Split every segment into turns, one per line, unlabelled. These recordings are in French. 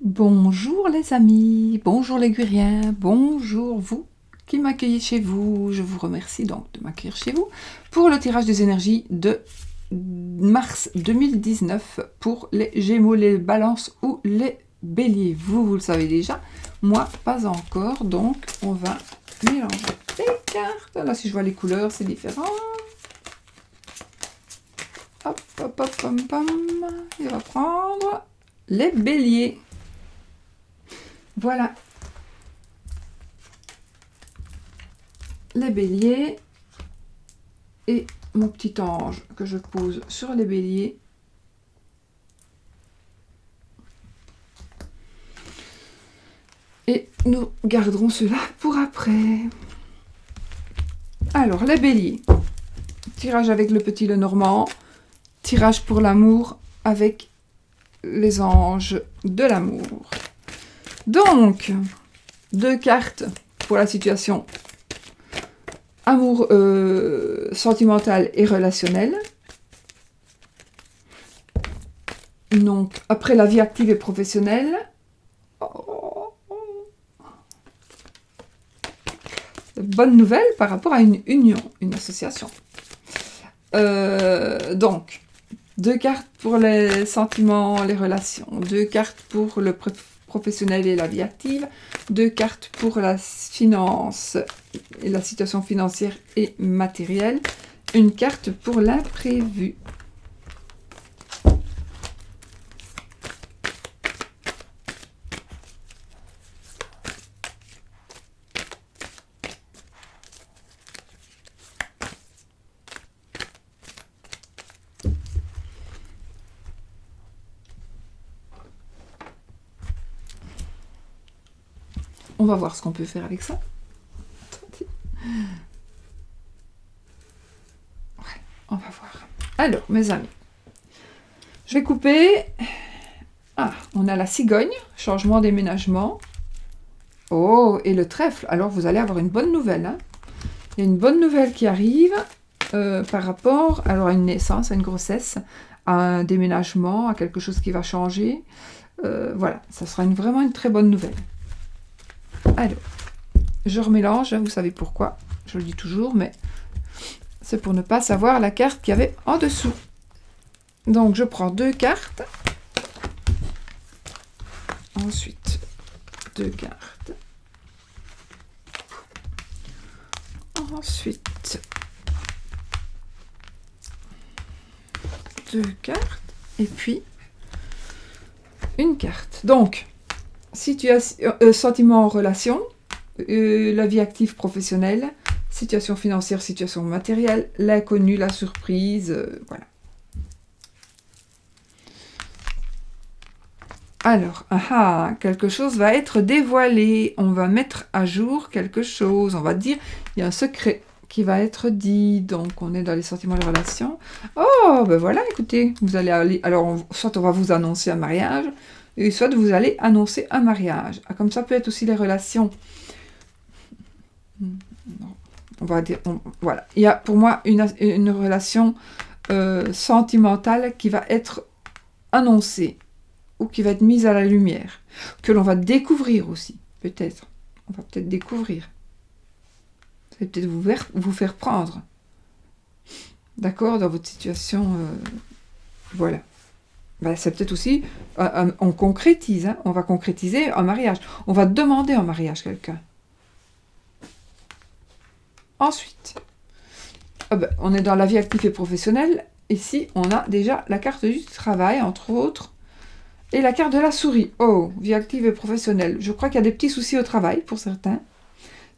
Bonjour les amis, bonjour les Guériens, bonjour vous qui m'accueillez chez vous. Je vous remercie donc de m'accueillir chez vous pour le tirage des énergies de mars 2019 pour les Gémeaux, les Balances ou les Béliers. Vous le savez déjà, moi pas encore, donc on va mélanger les cartes. Là si je vois les couleurs c'est différent. Hop, hop, hop, pom, pom. Il va prendre les Béliers. Voilà, les béliers et mon petit ange que je pose sur les béliers. Et nous garderons cela pour après. Alors, les béliers. Tirage avec le petit Lenormand. Tirage pour l'amour avec les anges de l'amour. Donc, 2 cartes pour la situation amour sentimental et relationnel. Donc, après la vie active et professionnelle. Bonne nouvelle par rapport à une union, une association. Donc, 2 cartes pour les sentiments, les relations. 2 cartes pour le professionnel et la vie active. 2 cartes pour la finance et la situation financière et matérielle. Une carte pour l'imprévu. On va voir ce qu'on peut faire avec ça. Ouais, on va voir. Alors, mes amis, je vais couper. Ah, on a la cigogne, changement déménagement. Oh, et le trèfle. Alors, vous allez avoir une bonne nouvelle. Hein. Il y a une bonne nouvelle qui arrive par rapport à une naissance, à une grossesse, à un déménagement, à quelque chose qui va changer. Voilà, ça sera vraiment une très bonne nouvelle. Alors, je remélange, vous savez pourquoi, je le dis toujours, mais c'est pour ne pas savoir la carte qu'il y avait en dessous. Donc, je prends 2 cartes. Ensuite, 2 cartes. Ensuite, 2 cartes. Et puis, une carte. Donc, situation, sentiment en relation, la vie active professionnelle, situation financière, situation matérielle, l'inconnu, la surprise, voilà. Alors, quelque chose va être dévoilé, on va mettre à jour quelque chose, on va dire, il y a un secret qui va être dit, donc on est dans les sentiments de relation. Oh, ben voilà, écoutez, vous allez aller, alors soit on va vous annoncer un mariage, et soit vous allez annoncer un mariage. Ah, comme ça peut être aussi les relations. On va dire, voilà. Il y a pour moi une relation sentimentale qui va être annoncée ou qui va être mise à la lumière, que l'on va découvrir aussi, peut-être. On va peut-être découvrir. Ça va peut-être vous faire prendre. D'accord, dans votre situation. Voilà. Ben, c'est peut-être aussi, on concrétise, hein, on va concrétiser un mariage. On va demander en mariage quelqu'un. Ensuite, on est dans la vie active et professionnelle. Ici, on a déjà la carte du travail, entre autres, et la carte de la souris. Oh, vie active et professionnelle. Je crois qu'il y a des petits soucis au travail, pour certains.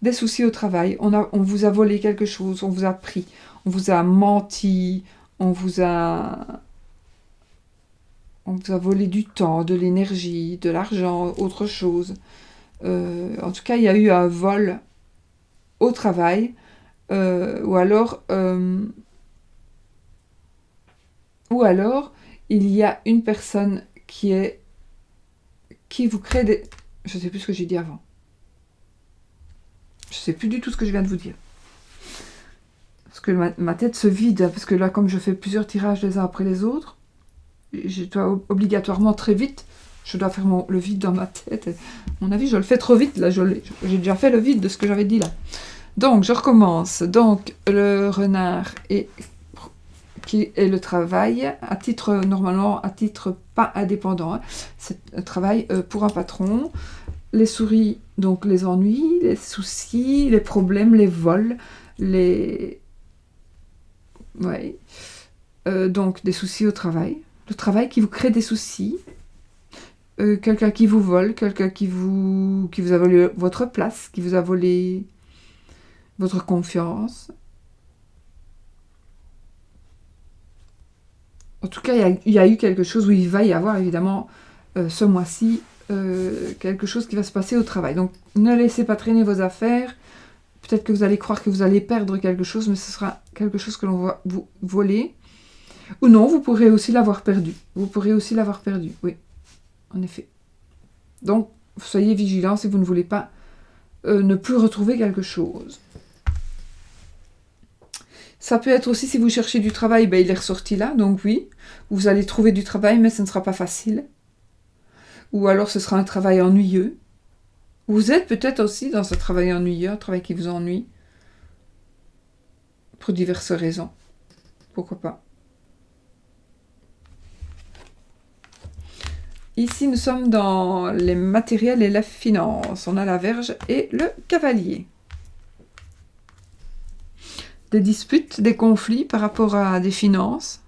Des soucis au travail. On vous a volé quelque chose, on vous a pris, on vous a menti, on vous a volé du temps, de l'énergie, de l'argent, autre chose. En tout cas, il y a eu un vol au travail, ou alors il y a une personne qui vous crée des... Je ne sais plus ce que j'ai dit avant. Je ne sais plus du tout ce que je viens de vous dire. Parce que ma tête se vide, parce que là, comme je fais plusieurs tirages les uns après les autres, je dois obligatoirement très vite Je dois faire le vide dans ma tête. À mon avis, je le fais trop vite. Là, j'ai déjà fait le vide de ce que j'avais dit là. Donc, je recommence. Donc, le renard qui est le travail, normalement à titre pas indépendant. Hein. C'est un travail pour un patron. Les souris, donc les ennuis, les soucis, les problèmes, les vols, Ouais. Donc, des soucis au travail. Le travail qui vous crée des soucis. Quelqu'un qui vous vole, quelqu'un qui vous a volé votre place, qui vous a volé votre confiance. En tout cas, il y a eu quelque chose où il va y avoir évidemment ce mois-ci quelque chose qui va se passer au travail. Donc, ne laissez pas traîner vos affaires. Peut-être que vous allez croire que vous allez perdre quelque chose, mais ce sera quelque chose que l'on va vous voler. Ou non, vous pourrez aussi l'avoir perdu. Oui, en effet. Donc, soyez vigilants si vous ne voulez pas ne plus retrouver quelque chose. Ça peut être aussi si vous cherchez du travail, il est ressorti là, donc oui, vous allez trouver du travail, mais ce ne sera pas facile. Ou alors ce sera un travail ennuyeux. Vous êtes peut-être aussi dans ce travail ennuyeux, un travail qui vous ennuie, pour diverses raisons. Pourquoi pas. Ici, nous sommes dans les matériels et la finance. On a la Vierge et le Cavalier. Des disputes, des conflits par rapport à des finances.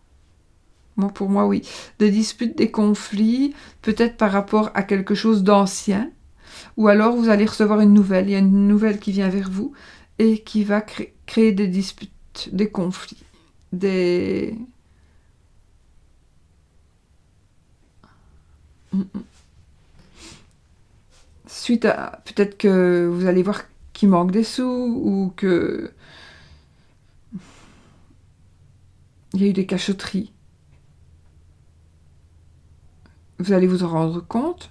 Pour moi, oui. Des disputes, des conflits, peut-être par rapport à quelque chose d'ancien. Ou alors, vous allez recevoir une nouvelle. Il y a une nouvelle qui vient vers vous et qui va créer des disputes, des conflits, Suite à... Peut-être que vous allez voir qu'il manque des sous ou que... Il y a eu des cachotteries. Vous allez vous en rendre compte.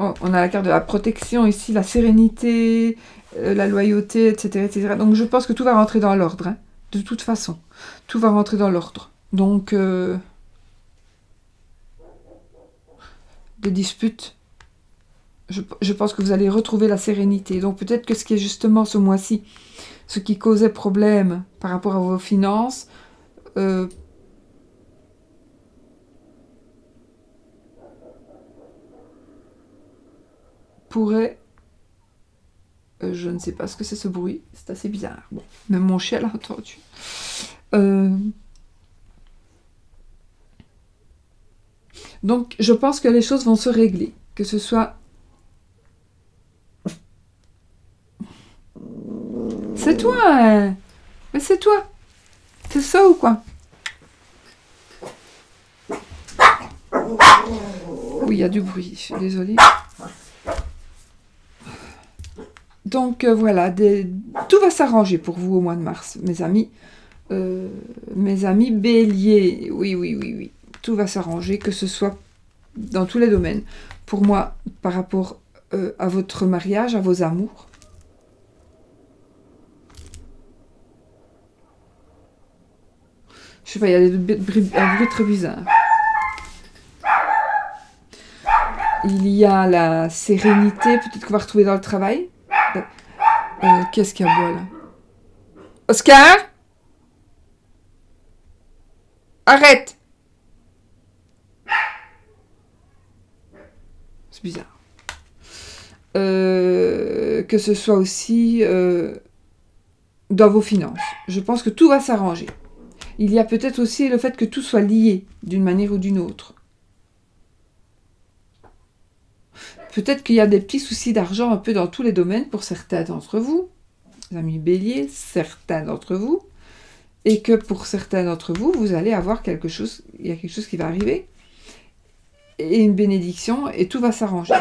Oh, on a la carte de la protection ici, la sérénité, la loyauté, etc., etc. Donc je pense que tout va rentrer dans l'ordre. Hein. De toute façon, tout va rentrer dans l'ordre. Donc, des disputes, je pense que vous allez retrouver la sérénité. Donc peut-être que ce qui est justement ce mois-ci, ce qui causait problème par rapport à vos finances, pourrait... je ne sais pas ce que c'est ce bruit, c'est assez bizarre. Bon, même mon chien l'a entendu. Donc, je pense que les choses vont se régler. Que ce soit... C'est toi, hein. Mais c'est toi. C'est ça ou quoi? Oui, il y a du bruit, je suis désolée. Donc, voilà, tout va s'arranger pour vous au mois de mars, mes amis. Mes amis béliers. Oui. Tout va s'arranger, que ce soit dans tous les domaines. Pour moi, par rapport à votre mariage, à vos amours. Je sais pas, il y a un bruit très bizarre. Il y a la sérénité, peut-être qu'on va retrouver dans le travail. Qu'est-ce qu'il y a à boire là? Oscar? Arrête! C'est bizarre. Que ce soit aussi dans vos finances. Je pense que tout va s'arranger. Il y a peut-être aussi le fait que tout soit lié d'une manière ou d'une autre. Peut-être qu'il y a des petits soucis d'argent un peu dans tous les domaines pour certains d'entre vous, les amis béliers, certains d'entre vous, et que pour certains d'entre vous, vous allez avoir quelque chose, il y a quelque chose qui va arriver, et une bénédiction, et tout va s'arranger.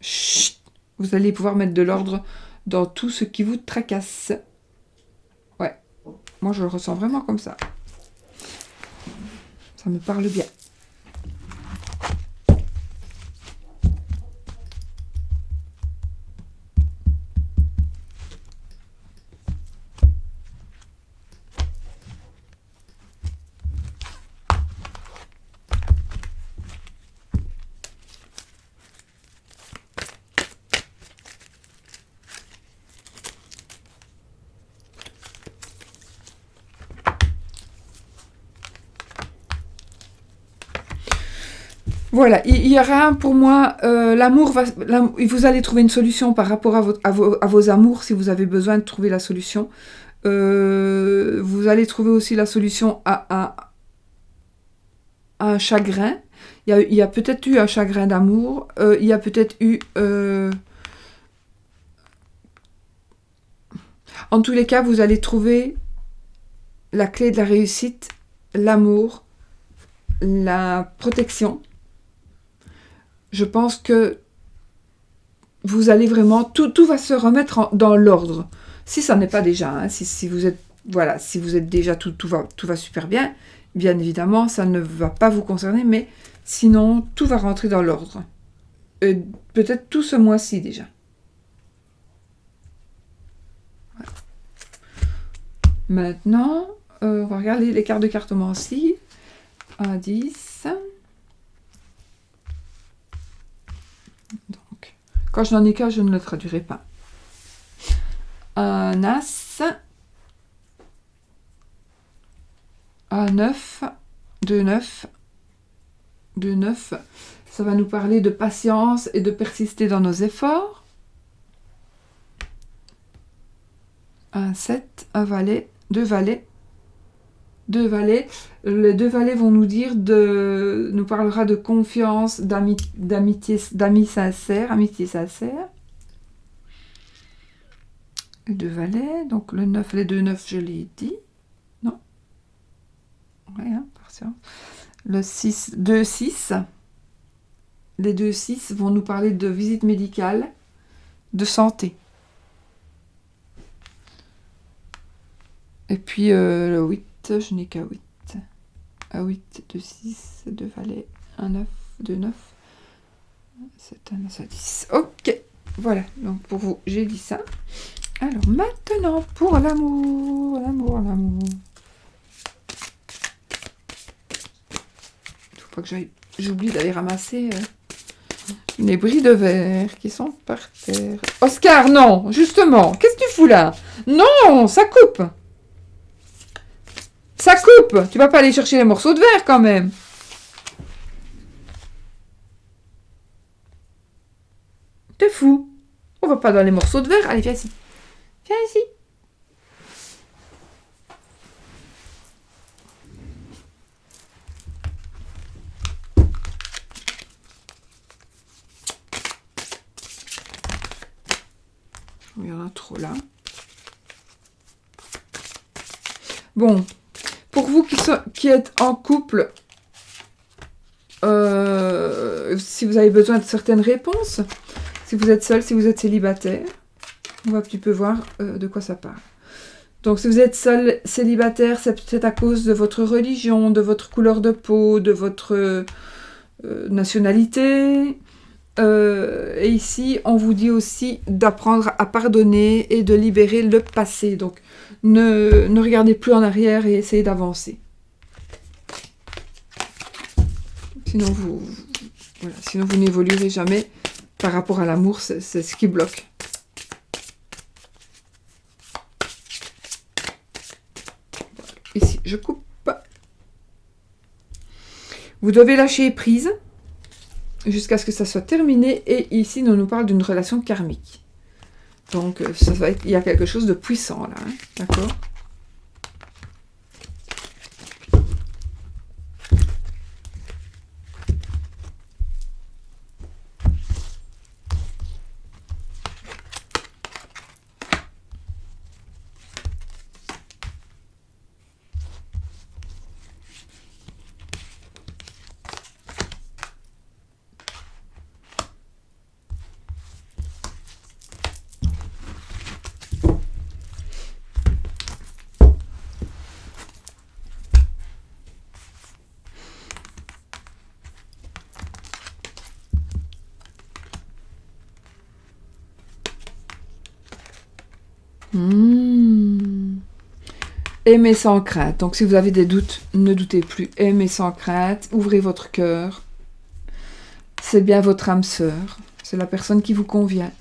Chut! Vous allez pouvoir mettre de l'ordre dans tout ce qui vous tracasse. Ouais, moi je le ressens vraiment comme ça. Ça me parle bien. Voilà, il y aura pour moi, vous allez trouver une solution par rapport à vos amours, si vous avez besoin de trouver la solution. Vous allez trouver aussi la solution à un chagrin. Il y a peut-être eu un chagrin d'amour, il y a peut-être eu... En tous les cas, vous allez trouver la clé de la réussite, l'amour, la protection. Je pense que vous allez vraiment... Tout va se remettre dans l'ordre. Si ça n'est pas déjà, hein, si vous êtes... Voilà, si vous êtes déjà, tout va super bien. Bien évidemment, ça ne va pas vous concerner, mais sinon, tout va rentrer dans l'ordre. Peut-être tout ce mois-ci déjà. Voilà. Maintenant, on va regarder les cartes de cartomancie. 1, 10. Donc, quand je n'en ai qu'un, je ne le traduirai pas. Un As. Un 9. 2 9. 2 9. Ça va nous parler de patience et de persister dans nos efforts. Un 7. Un valet. 2 valets. 2 valets. Les 2 valets vont nous parlera de confiance, d'amis sincères, amitié sincère. 2 valets, donc le 9, les 2 9, je l'ai dit. Non. Rien, partial. Le 6, 2 6. Les 2 6 vont nous parler de visite médicale, de santé. Et puis le 8, je n'ai qu'un 8. Un 8, 2 6, 2 valets, 1 9, 2 9. 7, 1 9, 10. Ok, voilà, donc pour vous, j'ai dit ça. Alors maintenant, pour l'amour. Il faut pas que j'oublie d'aller ramasser les bris de verre qui sont par terre. Oscar, non, justement, qu'est-ce que tu fous là? Non, ça coupe. Ça coupe. Tu vas pas aller chercher les morceaux de verre quand même. T'es fou. On va pas dans les morceaux de verre. Allez, viens ici. Viens ici. Il y en a trop là. Bon, pour vous qui êtes en couple, si vous avez besoin de certaines réponses, si vous êtes seul, si vous êtes célibataire, on va un petit peu voir de quoi ça parle. Donc, si vous êtes seul, célibataire, c'est peut-être à cause de votre religion, de votre couleur de peau, de votre nationalité. Et ici, on vous dit aussi d'apprendre à pardonner et de libérer le passé. Donc, ne regardez plus en arrière et essayez d'avancer. Sinon, vous n'évoluerez jamais. Par rapport à l'amour, c'est ce qui bloque. Ici, je coupe. Vous devez lâcher prise jusqu'à ce que ça soit terminé. Et ici, on nous parle d'une relation karmique. Donc, il y a quelque chose de puissant là. Hein, d'accord ? Aimez sans crainte. Donc, si vous avez des doutes, ne doutez plus. Aimez sans crainte. Ouvrez votre cœur. C'est bien votre âme sœur. C'est la personne qui vous convient.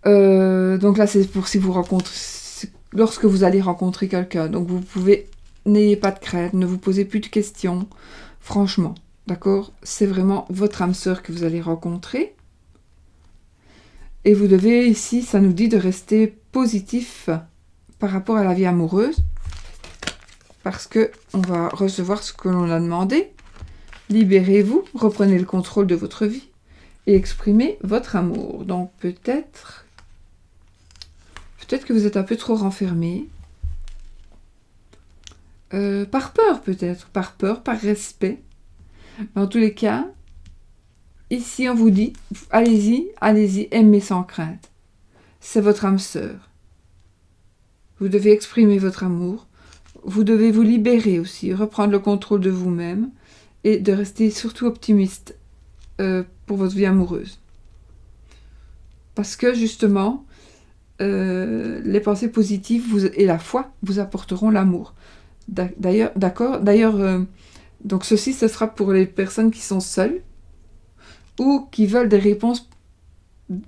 Donc là, c'est pour si vous rencontrez... Lorsque vous allez rencontrer quelqu'un. Donc, vous pouvez... N'ayez pas de crainte. Ne vous posez plus de questions. Franchement. D'accord? C'est vraiment votre âme sœur que vous allez rencontrer. Et vous devez, ici, ça nous dit de rester positif par rapport à la vie amoureuse. Parce que on va recevoir ce que l'on a demandé. Libérez-vous, reprenez le contrôle de votre vie et exprimez votre amour. Donc peut-être que vous êtes un peu trop renfermé. Par peur peut-être, par peur, par respect. Mais en tous les cas, ici on vous dit, allez-y, allez-y, aimez sans crainte. C'est votre âme sœur. Vous devez exprimer votre amour. Vous devez vous libérer aussi, reprendre le contrôle de vous-même et de rester surtout optimiste pour votre vie amoureuse. Parce que justement, les pensées positives et la foi vous apporteront l'amour. D'ailleurs, d'accord. D'ailleurs, donc ceci, ce sera pour les personnes qui sont seules ou qui veulent des réponses.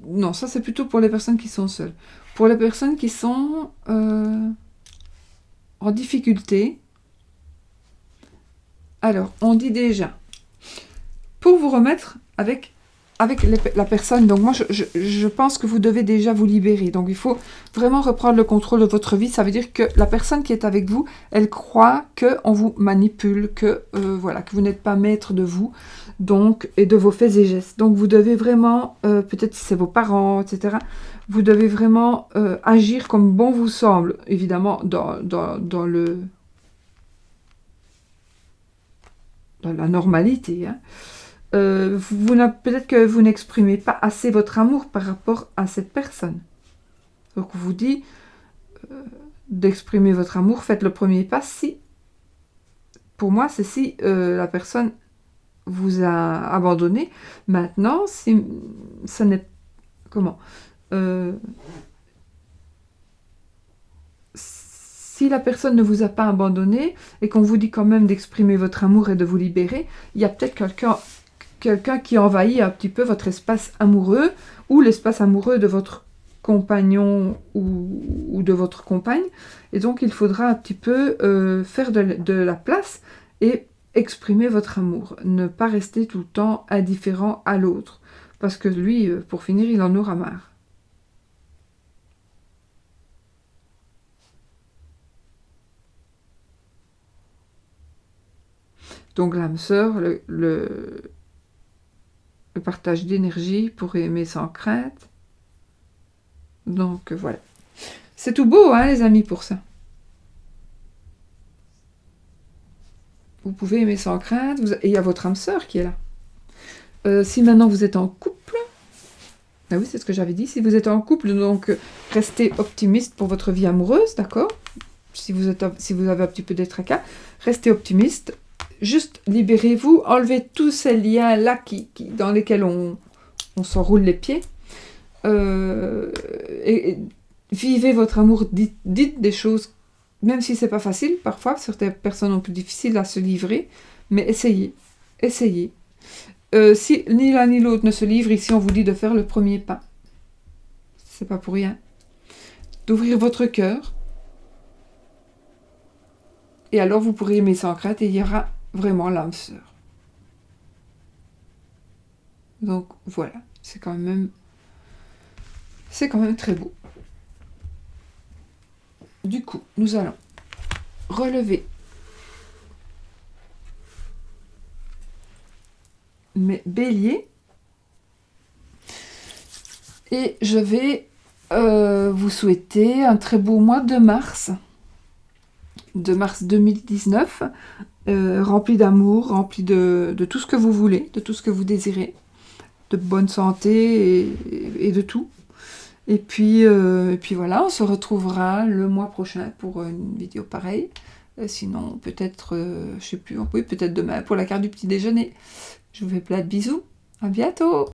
Non, ça c'est plutôt pour les personnes qui sont seules. Pour les personnes qui sont en difficulté, alors on dit déjà, pour vous remettre avec la personne, donc moi je pense que vous devez déjà vous libérer, donc il faut vraiment reprendre le contrôle de votre vie. Ça veut dire que la personne qui est avec vous, elle croit qu'on vous manipule, que voilà, que vous n'êtes pas maître de vous, donc, et de vos faits et gestes. Donc vous devez vraiment, peut-être si c'est vos parents, etc., vous devez vraiment agir comme bon vous semble, évidemment dans la normalité, hein. Peut-être que vous n'exprimez pas assez votre amour par rapport à cette personne. Donc on vous dit d'exprimer votre amour, faites le premier pas si, pour moi c'est si la personne vous a abandonné. Maintenant, si ça n'est... Comment si la personne ne vous a pas abandonné et qu'on vous dit quand même d'exprimer votre amour et de vous libérer, il y a peut-être quelqu'un qui envahit un petit peu votre espace amoureux ou l'espace amoureux de votre compagnon ou de votre compagne. Et donc, il faudra un petit peu faire de la place et exprimer votre amour. Ne pas rester tout le temps indifférent à l'autre. Parce que lui, pour finir, il en aura marre. Donc l'âme sœur, le partage d'énergie pour aimer sans crainte. Donc voilà. C'est tout beau, hein, les amis, pour ça. Vous pouvez aimer sans crainte. Et il y a votre âme sœur qui est là. Si maintenant vous êtes en couple, ah oui, c'est ce que j'avais dit. Si vous êtes en couple, donc restez optimiste pour votre vie amoureuse, d'accord? Si vous avez un petit peu de tracas, restez optimiste. Juste libérez-vous, enlevez tous ces liens-là dans lesquels on s'enroule les pieds. Et vivez votre amour, dites des choses, même si c'est pas facile, parfois, certaines personnes ont plus difficile à se livrer, mais essayez. Si ni l'un ni l'autre ne se livre, ici on vous dit de faire le premier pas. C'est pas pour rien. D'ouvrir votre cœur. Et alors vous pourrez aimer sans crainte et il y aura vraiment l'âme sœur. Donc voilà, c'est quand même très beau. Du coup, nous allons relever mes béliers et je vais vous souhaiter un très beau mois de mars 2019, rempli d'amour, rempli de tout ce que vous voulez, de tout ce que vous désirez, de bonne santé et de tout. Et puis voilà, on se retrouvera le mois prochain pour une vidéo pareille. Sinon, peut-être, je sais plus, oui, peut-être demain pour la carte du petit déjeuner. Je vous fais plein de bisous. À bientôt!